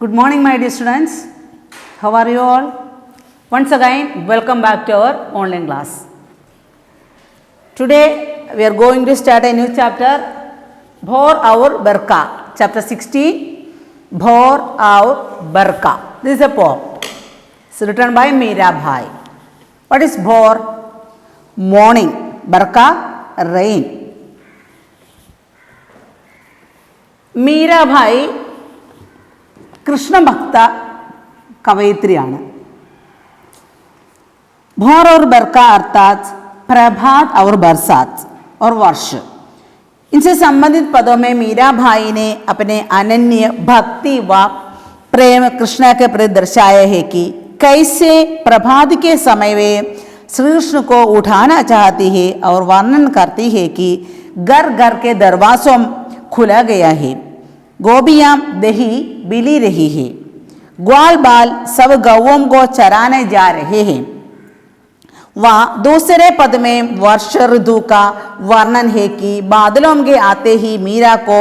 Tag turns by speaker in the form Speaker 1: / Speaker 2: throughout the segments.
Speaker 1: Good morning, my dear students. How are you all? Once again, welcome back to our online class. Today, we are going to start a new chapter, Bhor Aur Barka, chapter 16, Bhor Aur Barka. This is a poem. It's written by Meera. What is Bhor? Morning. Barka, rain. Meera Krishna भक्त कवयित्रियाണ്. भोर और बरका अर्थात प्रभात और बरसात और वर्ष, इनसे संबंधित पदों में मीरा भाई ने अपने अनन्य भक्ति व प्रेम कृष्ण के प्रति दर्शाया है कि कैसे प्रभात के समय वे श्री कृष्ण को उठाना चाहती है और वर्णन करती है कि घर घर के दरवाजों खुला गया है, गोपियाँ दही बिली रही है, ग्वाल बाल सब गौओं को चराने जा रहे हैं। वहाँ दूसरे पद में वर्ष ऋतु का वर्णन है कि बादलों के आते ही मीरा को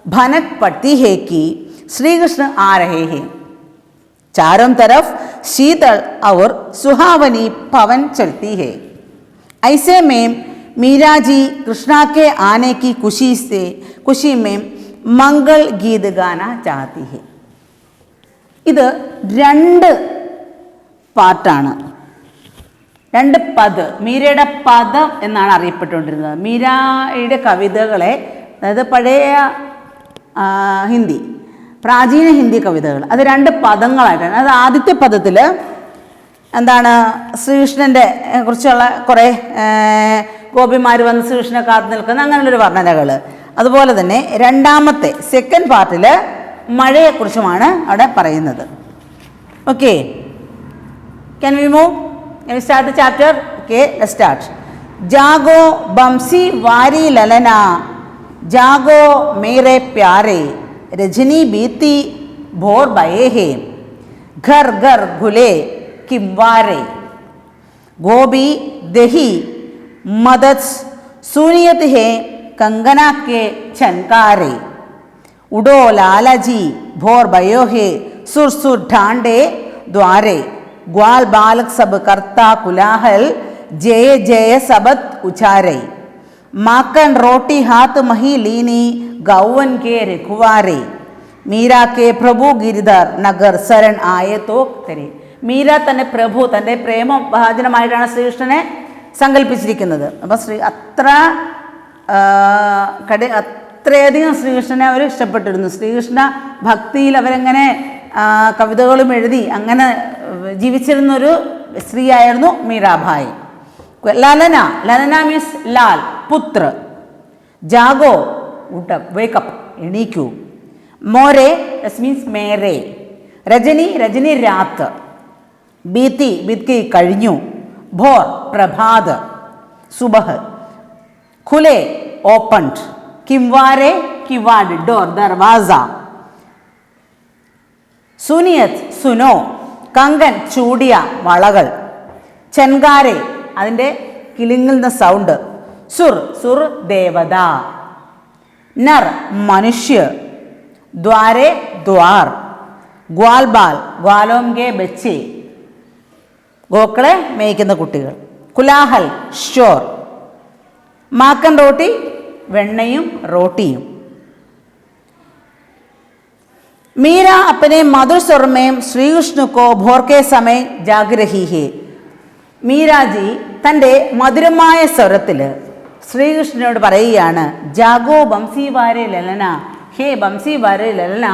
Speaker 1: भनक पड़ती है कि श्री कृष्ण आ रहे हैं। चारों तरफ शीतल और सुहावनी पवन चलती है। ऐसे में मीरा जी कृष्णा के आने की खुशी में मंगल गीत गाना चाहती है. ഇത് രണ്ട് പാട്ടാണ്, രണ്ട് പദം, മീരയുടെ പദം എന്നാണ് അറിയപ്പെട്ടുകൊണ്ടിരുന്നത്. മീരയുടെ കവിതകളെ, അതായത് പഴയ ഹിന്ദി, പ്രാചീന ഹിന്ദി കവിതകൾ, അത് രണ്ട് പദങ്ങളായിട്ടാണ്. അത് ആദ്യത്തെ പദത്തിൽ എന്താണ്, ശ്രീകൃഷ്ണൻ്റെ കുറിച്ചുള്ള കുറേ ഗോപിമാർ വന്ന് ശ്രീകൃഷ്ണനെ കാത്തു നിൽക്കുന്ന അങ്ങനെയുള്ളൊരു വർണ്ണനകൾ. അതുപോലെ തന്നെ രണ്ടാമത്തെ സെക്കൻഡ് പാർട്ടിൽ മഴയെക്കുറിച്ചുമാണ് അവിടെ പറയുന്നത്. Okay, can we move? Can we start the chapter? Okay, let's start. ജാഗോ ബംസി വാരി ലലന, ജാഗോ മേരെ പ്യാരെ, രജനി ബീത്തി ഭോർ ബയെ ഹേ, ഘർ ഘർ ഘുലെ കിംവാരെ, ഗോപി ദഹി मदद सुनियत है कंगना के छनकारे, उडो लालाजी भोर भयो है सुर सुर ढांडे द्वारे, ग्वाल बालक सब करता कुलाहल जय जय सबत उचारे, माकन रोटी हाथ मही लीनी गौवन के रखवारे, मीरा के प्रभु गिरिधर नगर शरण आए तो तेरे. മീര തന്നെ പ്രഭു, തൻ്റെ പ്രേമം ഭാജനമായിട്ടാണ് ശ്രീകൃഷ്ണനെ സങ്കല്പിച്ചിരിക്കുന്നത്. അപ്പം അത്രയധികം ശ്രീകൃഷ്ണനെ അവർ ഇഷ്ടപ്പെട്ടിരുന്നു. ശ്രീകൃഷ്ണ ഭക്തിയിൽ അവരെങ്ങനെ കവിതകളും എഴുതി അങ്ങനെ ജീവിച്ചിരുന്നൊരു സ്ത്രീയായിരുന്നു മീരാഭായി. ലലന, ലലന മീൻസ് ലാൽ, പുത്ര. ജാഗോ, ഊട്ടപ്പ്, വേക്കപ്പ്, എണീക്കൂ. മോരെ മീൻസ് മേരെ. രജനി, രജനി രാത്ത്. ബീത്തി, ബീത്തി കഴിഞ്ഞു. Bhor Prabhat, സുബഹ്. ഖുലെ opened. കിംവാരെ കിവാഡ്, door, Darwaza. സുനിയത് Suno, Kangen ചൂടിയ വളകൾ. ചെൻകാരെ അതിൻ്റെ കിളിങ്ങുന്ന സൗണ്ട്. സുർ, സുർ ദേവത. നർ മനുഷ്യ. ദ്വാരെ ദ്വാർ. ഗ്വാൽ ബാൽ, ഗ്വാലോംഗെ ബച്ചെ, ഗോക്കളെ മേയ്ക്കുന്ന കുട്ടികൾ. കുലാഹൽ ഷോർ. മാക്കൻ റോട്ടി, വെണ്ണയും റോട്ടിയും. मीरा अपने मधुर स्वर में श्री कृष्ण को भोर के समय जाग रही है. മീരാജി തൻ്റെ മധുരമായ സ്വരത്തിൽ ശ്രീകൃഷ്ണനോട് പറയുകയാണ്, ജാഗോ ബംസി വാരെ ലലന, ഹേ ബംസി വാരെ ലലന,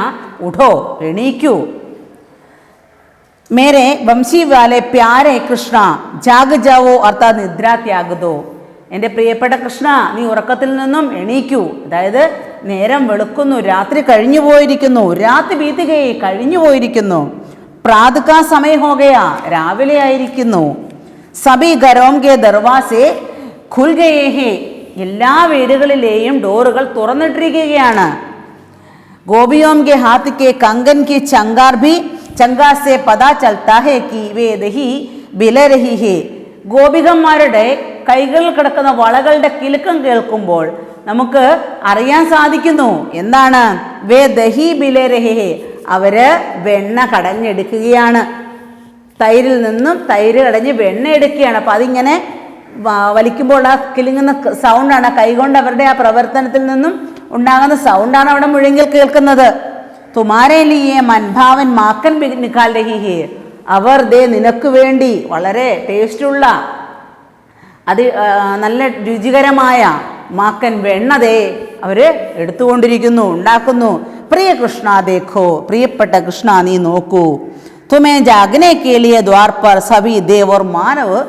Speaker 1: ഉഠോ, എണീക്കൂ. മേരെ ബംസി വാലെ പ്യാരെ കൃഷ്ണ, ജാഗ് ജാവോ അർത്ഥാത് നിദ്രാ ത്യാഗതോ, എൻ്റെ പ്രിയപ്പെട്ട കൃഷ്ണ നീ ഉറക്കത്തിൽ നിന്നും എണീക്കൂ. അതായത് നേരം വെളുക്കുന്നു, രാത്രി കഴിഞ്ഞു പോയിരിക്കുന്നു, രാത്രി ബീത്തുകയെ കഴിഞ്ഞു പോയിരിക്കുന്നു. പ്രാതകാ സമയ ഹോഗയാ, രാവിലെ ആയിരിക്കുന്നു. സബി ഘരോം കെ ദർവാസെ ഖുൽ ഗയേ ഹേ, എല്ലാ വീടുകളിലെയും ഡോറുകൾ തുറന്നിട്ടിരിക്കുകയാണ്. ഗോപിയോം കെ ഹാത്ത് കെ കങ്കൻ കി ചങ്കാർ ഭി ചങ്കാർ സെ പതാ ചൽത്താ ഹേ കി വേ ദഹി ബില രഹി ഹേ. ഗോപികന്മാരുടെ കൈകളിൽ കിടക്കുന്ന വളകളുടെ കിലുക്കം കേൾക്കുമ്പോൾ നമുക്ക് അറിയാൻ സാധിക്കുന്നു എന്താണ്? വേ ദഹി ബില രഹി ഹേ, അവർ വെണ്ണ കടഞ്ഞെടുക്കുകയാണ്. തൈരിൽ നിന്നും തൈര് കടഞ്ഞ് വെണ്ണ എടുക്കുകയാണ്. അപ്പോൾ അതിങ്ങനെ വലിക്കുമ്പോൾ ആ കിലുങ്ങുന്ന സൗണ്ടാണ്, കൈകൊണ്ട് അവരുടെ ആ പ്രവർത്തനത്തിൽ നിന്നും ഉണ്ടാകുന്ന സൗണ്ടാണ് അവിടെ മുഴങ്ങിൽ കേൾക്കുന്നത്. തുമാരെ ലിയെ മൻഭാവൻ മാക്കൻ നിക്കാൽ രഹി ഹേ, അവർ ദേ നിനക്ക് വേണ്ടി വളരെ ടേസ്റ്റുള്ള നല്ല രുചികരമായ മാക്കൻ വെണ്ണതേ അവർ എടുത്തുകൊണ്ടിരിക്കുന്നു, ഉണ്ടാക്കുന്നു. പ്രിയ കൃഷ്ണ ദേഖോ, പ്രിയപ്പെട്ട കൃഷ്ണ നീ നോക്കൂ. തുമേ ജാഗനെ കേളിയ ദ്വാർ പർ സഭി ദേവ് ഓർ മാനവ്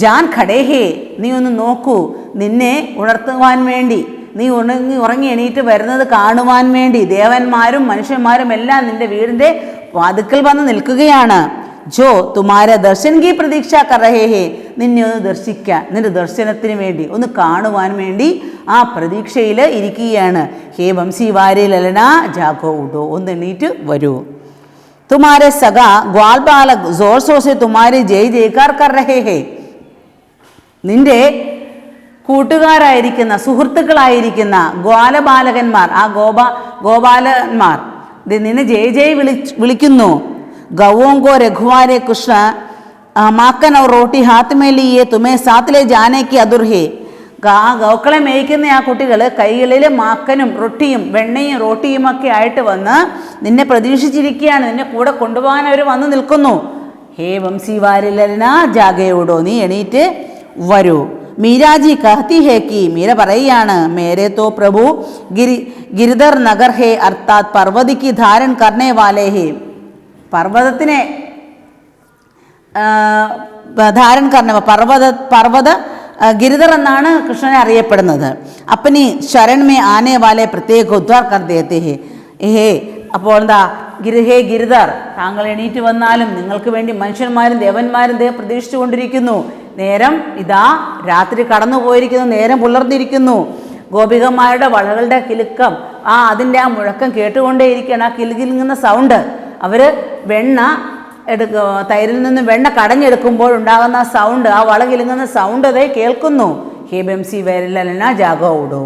Speaker 1: ജാൻ ഖടേ ഹേ, നീ ഒന്ന് നോക്കൂ, നിന്നെ ഉണർത്തുവാൻ വേണ്ടി, നീ ഉറങ്ങി എണീറ്റ് വരുന്നത് കാണുവാൻ വേണ്ടി ദേവന്മാരും മനുഷ്യന്മാരും എല്ലാം നിന്റെ വീടിൻ്റെ വാതിക്കൽ വന്ന് നിൽക്കുകയാണ്. ജോ തുമാര ദർശൻ കി പ്രതീക്ഷ കർ രഹേ ഹേ, നിന്നെ ഒന്ന് ദർശിക്കാൻ, നിന്റെ ദർശനത്തിന് വേണ്ടി ഒന്ന് കാണുവാൻ വേണ്ടി ആ പ്രതീക്ഷയിൽ ഇരിക്കുകയാണ്. ഹേ വംശി വാരി ലലന ജാഗോ ഉഡോ, ഒന്ന് എണീറ്റ് വരൂ. തുമാരെ സഗ ഗ്വാൽ ബാലക് ജോർ സോസെ തുമാരി ജയ് ജയ്ക്കാർ കർ രഹേ ഹേ, നിന്റെ കൂട്ടുകാരായിരിക്കുന്ന സുഹൃത്തുക്കളായിരിക്കുന്ന ഗ്വാലബാലകന്മാർ, ആ ഗോപാലന്മാർ നിന്നെ ജയ് ജയ് വിളിക്കുന്നു. ഗവോങ്കോ രഘുവാരെ Krishna Maken our roti Haat may ലിയെ തുമേ സാത്തിലെ ജാനേക്ക് അതുർഹേ, ആ ഗൗക്കളെ മേയ്ക്കുന്ന ആ കുട്ടികൾ കൈകളിൽ മാക്കനും റൊട്ടിയും വെണ്ണയും റോട്ടിയും ഒക്കെ ആയിട്ട് വന്ന് നിന്നെ പ്രതീക്ഷിച്ചിരിക്കുകയാണ്, നിന്നെ കൂടെ കൊണ്ടുപോകാൻ അവർ വന്ന് നിൽക്കുന്നു. ഹേ വംശി വാരിലന ജാഗയോടോ, നീ എണീറ്റ് വരൂ. മീരാജി കഹത്തി ഹേ കി, മീര പറയുകയാണ്, മേരെ തോ പ്രഭു ഗിരിധർ നഗർ ഹേ അർത്ഥാത് പർവ്വതിക്ക് ധാരൺ കർണേ വാലേ ഹേ, പർവ്വതത്തിനെ ധാരൺ കർണ പർവ്വത ഗിരിധർ എന്നാണ് കൃഷ്ണനെ അറിയപ്പെടുന്നത്. അപ്പനി ശരൺ മേ ആനെ വാലെ പ്രത്യേക ഉദ്ധാർ കർ ദേത്തെ ഹേ ഹേ, അപ്പോൾ എന്താ ഹേ ഗിരിധർ, താങ്കൾ എണീറ്റ് വന്നാലും നിങ്ങൾക്ക് വേണ്ടി മനുഷ്യന്മാരും ദേവന്മാരും പ്രതീക്ഷിച്ചു കൊണ്ടിരിക്കുന്നു. നേരം ഇതാ രാത്രി കടന്നു പോയിരിക്കുന്നു, നേരം പുലർന്നിരിക്കുന്നു. ഗോപികന്മാരുടെ വളകളുടെ കിലുക്കം, അതിൻ്റെ ആ മുഴക്കം കേട്ടുകൊണ്ടേയിരിക്കുകയാണ്, ആ കിലുകിലുങ്ങുന്ന സൗണ്ട്. അവർ വെണ്ണ തൈരിൽ നിന്ന് വെണ്ണ കടഞ്ഞെടുക്കുമ്പോൾ ഉണ്ടാകുന്ന ആ സൗണ്ട്, ആ വള കിലുങ്ങുന്ന സൗണ്ട് അതേ കേൾക്കുന്നു. ഹേ ബംസി വരലന ജാഗോ ഉടോ,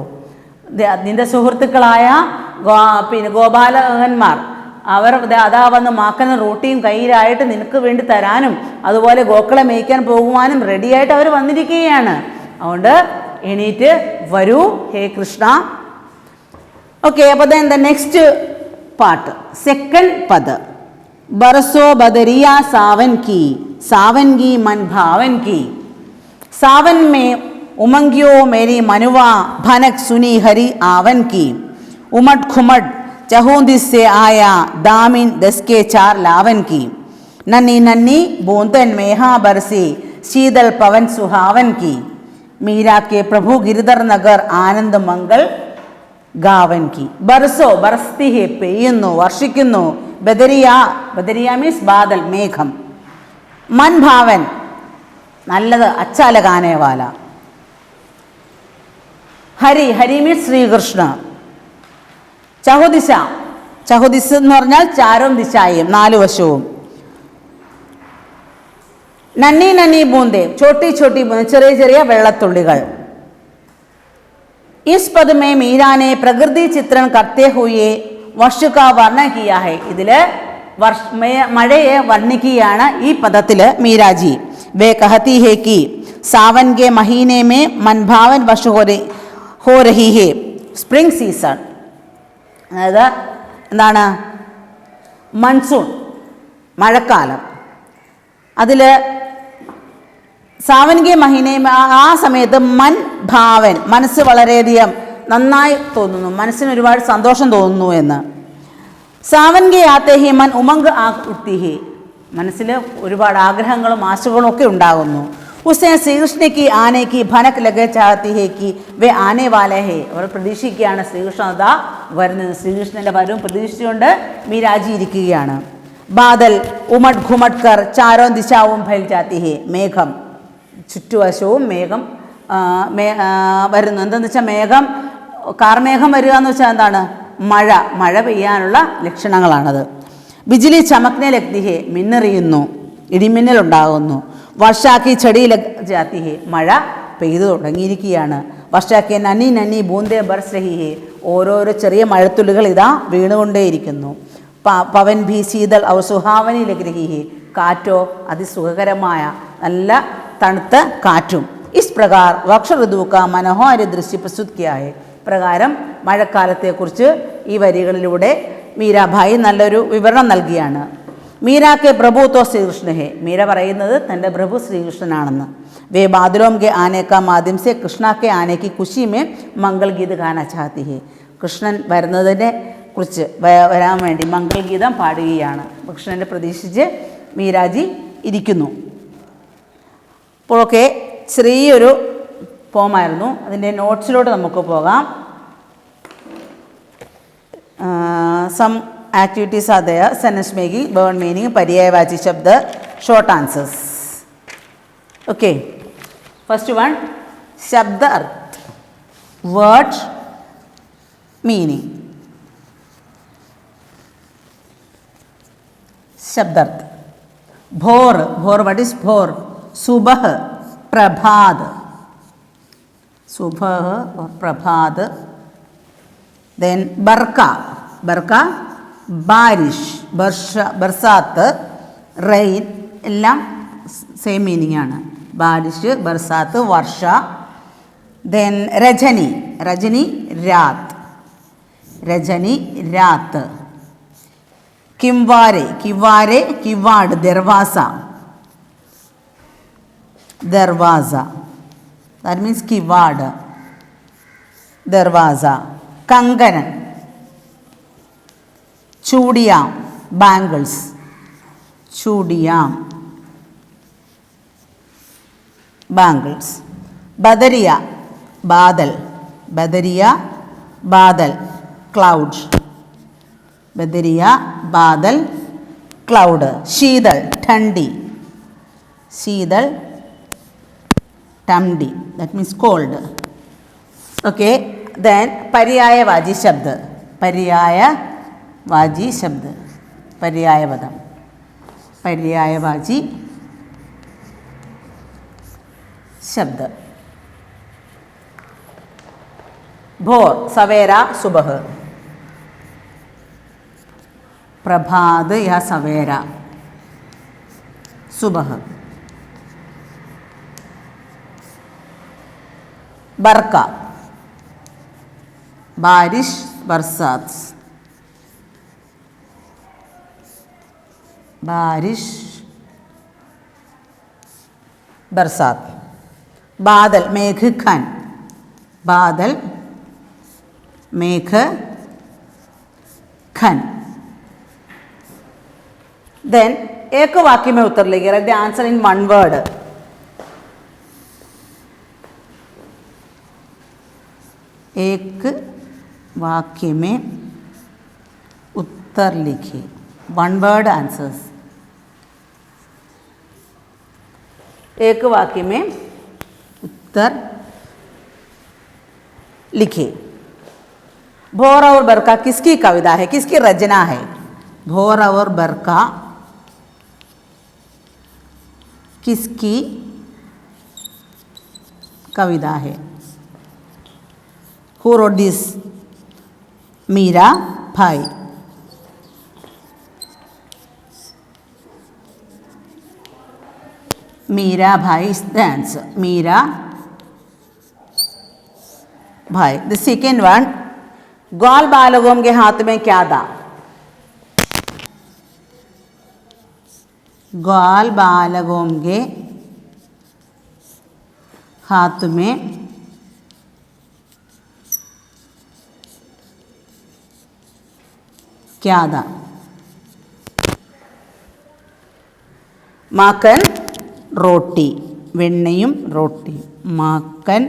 Speaker 1: നിന്റെ സുഹൃത്തുക്കളായ ഗോപാലകന്മാർ അവർ അതാ വന്ന് മാക്കനും റോട്ടിയും കയ്യിലായിട്ട് നിനക്ക് വേണ്ടി തരാനും അതുപോലെ ഗോക്കളെ മേയ്ക്കാൻ പോകുവാനും റെഡിയായിട്ട് അവർ വന്നിരിക്കുകയാണ്. അതുകൊണ്ട് എണീറ്റ് വരൂ ഹേ കൃഷ്ണ. ഓക്കെ, അപ്പോൾ ദ നെക്സ്റ്റ് പാർട്ട്, സെക്കൻഡ് പദ്. ബർസോ ബദരിയ സാവൻ की सावन की मन भावन की, सावन में उमंगियो मेरी मनुवा भनक सुनी हरि आवन की, उमट खुमट चहुदिस से आया दामिन दस के चार लावन की, नन्नी नन्नी बूंदन मेहा बरसी शीतल पवन सुहावन की, मीरा के प्रभु गिरधर नगर आनंद मंगल गावन की. बरसो बरसती है, പെയ്യുന്നു വർഷിക്കുന്നു. ബദരിയ, ബദരിയ മീൻസ് ബാദൽ, മേഘം. മൻ ഭാവൻ, നല്ലത്, അച്ചാല കാനേവാല. ഹരി, ഹരി മീൻസ് ശ്രീകൃഷ്ണ. ചഹുദിശ, ചഹുദിശ എന്ന് പറഞ്ഞാൽ ചാരും ദിശായും, നാലു വശവും. നന്നി നന്നി ബൂന്തേ, ചോട്ടി ചോട്ടി ബൂന്ദേ, ചെറിയ ചെറിയ വെള്ളത്തുള്ളികൾ. ഇസ് പദ് മേ മീരാനെ പ്രകൃതി ചിത്രം കർത്തേ ഹുയെ വർഷ കാ വർണ്ണ കിയാ ഹൈ, ഇതിൽ മഴയെ വർണ്ണിക്കുകയാണ് ഈ പദത്തിൽ മീരാജി. വേ കഹത്തി ഹേ കി സാവൻ കെ മഹീനെ മേ മൻഭാവൻ വർഷ ഹോ രഹി ഹേ, സ്പ്രിംഗ് സീസൺ, അതായത് എന്താണ്, മൺസൂൺ, മഴക്കാലം. അതിൽ സാവൻ കെ മഹീനെ, ആ സമയത്ത് മൻ ഭാവൻ, മനസ്സ് വളരെയധികം നന്നായി തോന്നുന്നു, മനസ്സിന് ഒരുപാട് സന്തോഷം തോന്നുന്നു എന്ന്. Sawan K ആത്തെ he Mann Umang ഉത്തി he, മനസ്സിൽ ഒരുപാട് ആഗ്രഹങ്ങളും ആശകളും ഒക്കെ ഉണ്ടാകുന്നു. ഉസേ ശ്രീകൃഷ്ണയ്ക്ക് ആനയ്ക്ക് ഭനക് ലഗ ചാഹത്തി ഹേ കി വേ ആനെ വാല ഹേ, അവർ പ്രതീക്ഷിക്കുകയാണ് ശ്രീകൃഷ്ണ അതാ വരുന്നത്, ശ്രീകൃഷ്ണൻ്റെ വരവും പ്രതീക്ഷിച്ചുകൊണ്ട് മീരാജി ഇരിക്കുകയാണ്. ബാദൽ ഉമട് ഘുമട് കർ ചാരോ ദിശാവും ഫൈൽ ജാത്തി ഹേ, മേഘം, ചുറ്റുവശവും മേഘം വരുന്നു. എന്താണെന്ന് വെച്ചാൽ മേഘം, കാർമേഘം വരിക എന്ന് വെച്ചാൽ എന്താണ്, മഴ, മഴ പെയ്യാനുള്ള ലക്ഷണങ്ങളാണത്. ബിജിലി ചമക്നെ ലഗ്തി ഹേ, മിന്നെറിയുന്നു, ഇടിമിന്നലുണ്ടാകുന്നു. വർഷാക്കി ചെടി ജാത്തി ഹേ, മഴ പെയ്തു തുടങ്ങിയിരിക്കുകയാണ്. വർഷാക്കി നന്നി നന്നി ബൂന്തേ ബർസ് രഹി ഹേ, ഓരോരോ ചെറിയ മഴത്തുള്ളികൾ ഇതാ വീണുകൊണ്ടേയിരിക്കുന്നു. പവൻ ഭി ശീതൾ ഔ സുഹാവനി ലഗ്രഹി, കാറ്റോ അതിസുഖകരമായ നല്ല തണുത്ത കാറ്റും. ഇസ് പ്രകാർ വർഷ ഋതു കാ മനോഹര ദൃശ്യ പ്രസ്തുത് കിയാ ഹൈ. പ്രകാരം മഴക്കാലത്തെക്കുറിച്ച് ഈ വരികളിലൂടെ മീരാഭായി നല്ലൊരു വിവരണം നൽകിയാണ്. മീരാക്കെ പ്രഭു തോ ശ്രീകൃഷ്ണ ഹേ, മീര പറയുന്നത് തൻ്റെ പ്രഭു ശ്രീകൃഷ്ണനാണെന്ന്. വേ ബാദലോം കെ ആനെ കാ മാധ്യം സെ കൃഷ്ണ കെ ആനെ കി ഖുശി മേ മംഗൾഗീത് ഗാന ചാഹത്തി ഹേ. കൃഷ്ണൻ വരുന്നതിനെ കുറിച്ച് വരാൻ വേണ്ടി മംഗൾഗീതം പാടുകയാണ്. കൃഷ്ണനെ പ്രതീക്ഷിച്ച് മീരാജി ഇരിക്കുന്നു. അപ്പോഴൊക്കെ ചെറിയൊരു പോമായിരുന്നു. അതിൻ്റെ നോട്ട്സിലോട്ട് നമുക്ക് പോകാം. Some activities are there. Sentence making, word meaning, പര്യായവാചി ശബ്ദ, short answers. Okay, first one ശബ്ദ അർത്ഥ്, വേർഡ് മീനിങ്. शब्दार्थ भोर, भोर व्हाट इज भोर? सुबह, प्रभात, सुबह और प्रभात. देन बरका, बरका बारिश, वर्षा, बरसात, റെയിൻ എല്ലാം സെയിം മീനിങ് ആണ്. ബാരിഷ്, ബർസാത്ത്, വർഷ. Then Rajani, Rajani Raat, Rajani രാത്ത്. കിംവാരെ, കിവാരെ കിവാട്, Darwaza, Darwaza, that means കിവാട്, ദർവാസ. കങ്കനൻ, ചൂടിയാം, ബാംഗിൾസ്, ചൂടിയാം, ബാംഗിൾസ്. ബദരിയ, ബാദൽ, ബദരിയ ബാദൽ, ക്ലൗഡ്, ബദരിയ ബാദൽ, ക്ലൗഡ്. ശീതൾ, ठंडी, ശീതൾ, ठंडी, that means cold. okay, then पर्यायवाची शब्द, पर्यायवाची शब्द, पर्यायपदം, पर्यायवाची शब्द. भोर, सवेरा, सुबह. प्रभात या सवेरा, सुबह. बरका, बारिश, बरसात, बारिश, बरसात. बादल, मेघ खन, बादल, मेघ खन. देन एक वाक्य में उत्तर लिखिए. Right the answer in one word. एक वाक्य में उत्तर लिखिए. One word answers. एक वाक्य में उत्तर लिखिए. भोर और बरका किसकी कविता है, किसकी रचना है? भोर और बरका किसकी कविता है? Who wrote this? मीरा भाई. मीरा भाई is the answer. मीरा भाई. The second one, ग्वाल बालकों के हाथ में क्या था? ग्वाल बालकों के हाथ में क्या था? माखन, रोटी, വെണ്ണയും റോട്ടിയും. മാക്കൻ,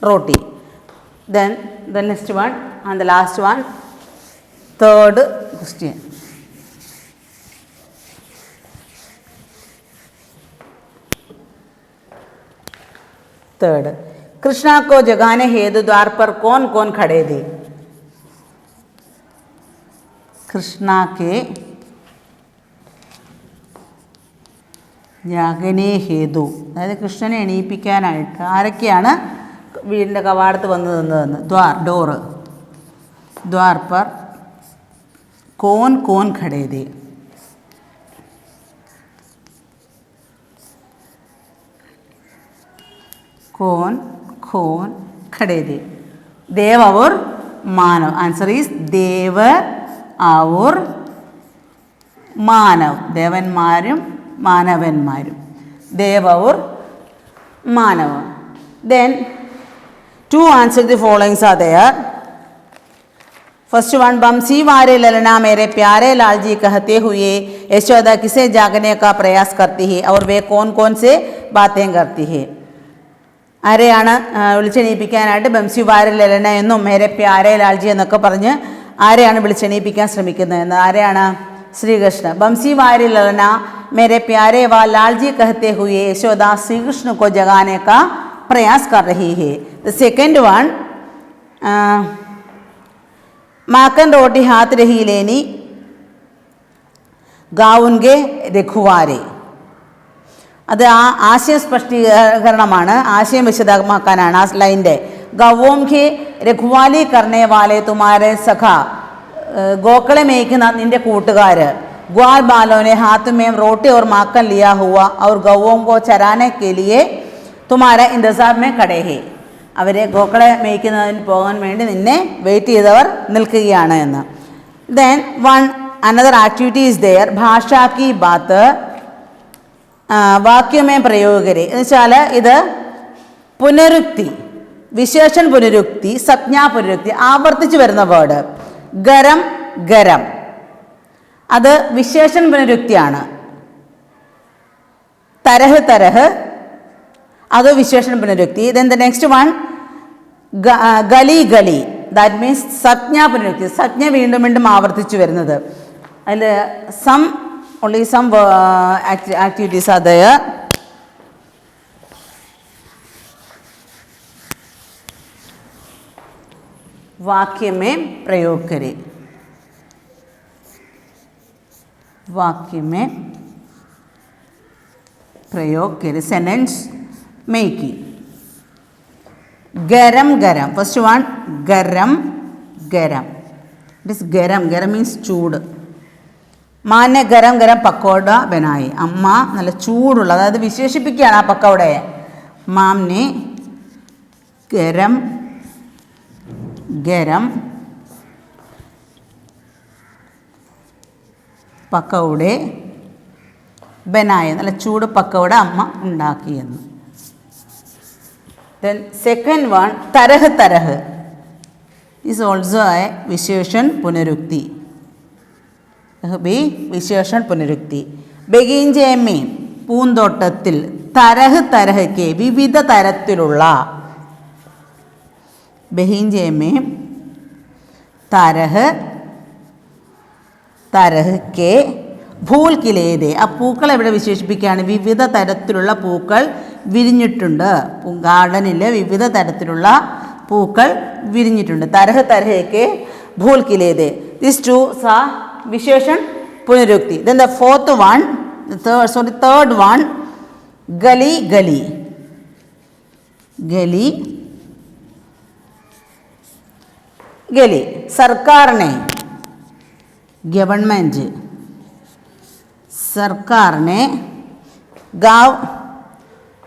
Speaker 1: റോട്ടി. Then the next one and the last one, third question. Third, Krishna को जगाने हेतु द्वार पर कौन कौन खड़े थे? कृष्णा के ജാഗനെ ഹേതു, അതായത് കൃഷ്ണനെ എണീപ്പിക്കാനായിട്ട് ആരൊക്കെയാണ് വീടിൻ്റെ കവാടത്ത് വന്നു നിന്നതെന്ന്. ദ്വാർ, ഡോറ്. ദ്വാർ പർ कौन कौन खड़े थे, कौन कौन खड़े थे. देव और मानव. आंसर इज देव और മാനവ്. ദേവന്മാരും മാനവന്മാരും. ദേവ് और Manav. Then two answers the following are there. First one, बंसी वारे ललना मेरे प्यारे लाल जी कहते हुए यशोदा किसे जागने का प्रयास करती है और वे कौन कौन से बातें करती है. ആരെയാണ് വിളിച്ചെണീപ്പിക്കാനായിട്ട് ബംസി വാരെ ലലന എന്നും മേരെ പ്യാരെ ലാൽജി എന്നൊക്കെ പറഞ്ഞ് ആരെയാണ് വിളിച്ചെണീപ്പിക്കാൻ ശ്രമിക്കുന്നത്? ആരെയാണ്? ശ്രീകൃഷ്ണ. बंसी वारे ललना मेरे प्यारे व लालजी कहते हुए यशोदा श्री कृष्ण को जगाने का प्रयास कर रही है. द सेकेंड वन, माखन रोटी हाथ रही लेनी ഗാവുൻകെ രഘുവാരെ. അത് ആശയം സ്പഷ്ടീകരണമാണ്, ആശയം വിശദമാക്കാനാണ് ആ ലൈൻ്റെ. ഗവോംഖെ രഘുവാലി കർണേ വാലെ തുമാരെ സഖ, ഗോക്കളെ മേയ്ക്കുന്ന നിന്റെ കൂട്ടുകാർ. ग्वाल बालों ने हाथ में रोटी और माखन लिया हुआ और गौओं को चराने के लिए तुम्हारा इंतजार में खड़े हैं. അവരെ ഗോക്കളെ മേയ്ക്കുന്നതിന് പോകാൻ വേണ്ടി നിന്നെ വെയിറ്റ് ചെയ്തവർ നിൽക്കുകയാണ് എന്ന്. Then one another activity is there, ഭാഷാ കി ബാത്ത് വാക്യമേ പ്രയോഗരെ എന്ന് വെച്ചാൽ ഇത് പുനരുക്തി, വിശേഷൺ പുനരുക്തി, സംജ്ഞാ പുനരുക്തി, ആവർത്തിച്ച് വരുന്ന വേർഡ്. ഗരം ഗരം അത് വിശേഷൺ പുനരുക്തിയാണ്. തരഹ് തരഹ് അത് വിശേഷൺ പുനരുക്തി. ദെൻ ദ നെക്സ്റ്റ് വൺ ഗലി ഗലി, ദാറ്റ് മീൻസ് സംജ്ഞാ പുനരുക്തി, സംജ്ഞ വീണ്ടും വീണ്ടും ആവർത്തിച്ചു വരുന്നത്. അതിൽ only some activities are there. वाक्य में प्रयोग करें. वाक्य में प्रयोग करें. Sentence making. गरम गरम. फर्स्ट वन गरम गरम. इट इज गरम. गरम मीन्स चूട്. माँ ने गरम गरम पकौड़ा बनाए. अम्म നല്ല ചൂടുള്ള, അതായത് വിശേഷിപ്പിക്കുകയാണ് ആ പക്കൗടയെ. മാം ने गरम गरम പക്കൗടെ ബനായ, നല്ല ചൂട് പക്കൗട അമ്മ ഉണ്ടാക്കിയെന്ന്. ദെൻ സെക്കൻഡ് വൺ തരഹ് തരഹ് ഈസ് ഓൾസോ എ വിശേഷൺ പുനരുക്തി. വിശേഷൺ പുനരുക്തി. ബഗീഞ്ചെ में പൂന്തോട്ടത്തിൽ, തരഹ് തരഹ്ക്ക് വിവിധ തരത്തിലുള്ള. ബഗീഞ്ചെ में തരഹ് തരഹ്ക്ക് ഭൂൽ കിലേതെ, ആ പൂക്കൾ എവിടെ വിശേഷിപ്പിക്കുകയാണ്? വിവിധ തരത്തിലുള്ള പൂക്കൾ വിരിഞ്ഞിട്ടുണ്ട്. ഗാർഡനിൽ വിവിധ തരത്തിലുള്ള പൂക്കൾ വിരിഞ്ഞിട്ടുണ്ട്. തരഹ് തരഹ്ക്ക് ഭൂൽ കിലേതെ. ദിസ് ടു സാ വിശേഷൺ പുനരുക്തി. Then the fourth one, third one ഗലി ഗലി. ഗലി ഗലി സർക്കാരിനെ, ഗവൺമെൻറ്, സർക്കാരിനെ. गाँव,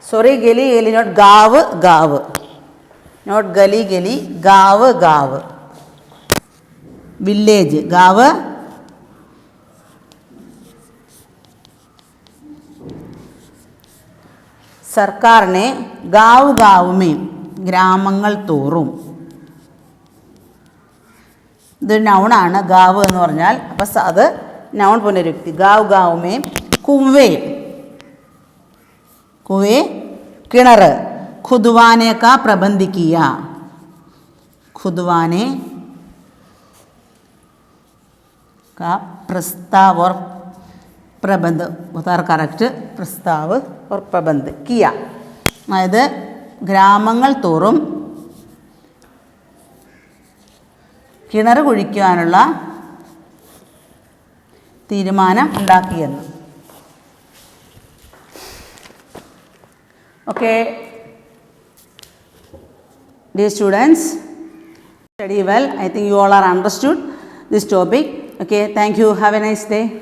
Speaker 1: सॉरी गली गली, नॉट गाँव गाँव, नॉट गली गली, गाँव गाँव. विलेज गाँव. सरकार ने गाँव गाँव में ഗ്രാമങ്ങൾ തോറും. ഇത് നൗണാണ് ഗാവ് എന്ന് പറഞ്ഞാൽ. അപ്പം അത് നൗൺ പുനരുക്തി. ഗാവ് ഗാവ് മേ കുവേ, കുവേ കിണർ. खुदवाने का प्रबंध किया. खुदवाने का प्रस्ताव और प्रबंध, बतार करेक्ट, प्रस्ताव और प्रबंध किया. അതായത് ഗ്രാമങ്ങൾ തോറും കിണർ കുഴിക്കാനുള്ള തീരുമാനം ഉണ്ടാക്കിയെന്ന്. Okay dear students, study well. I think you all are understood this topic. Okay, thank you. Have a nice day.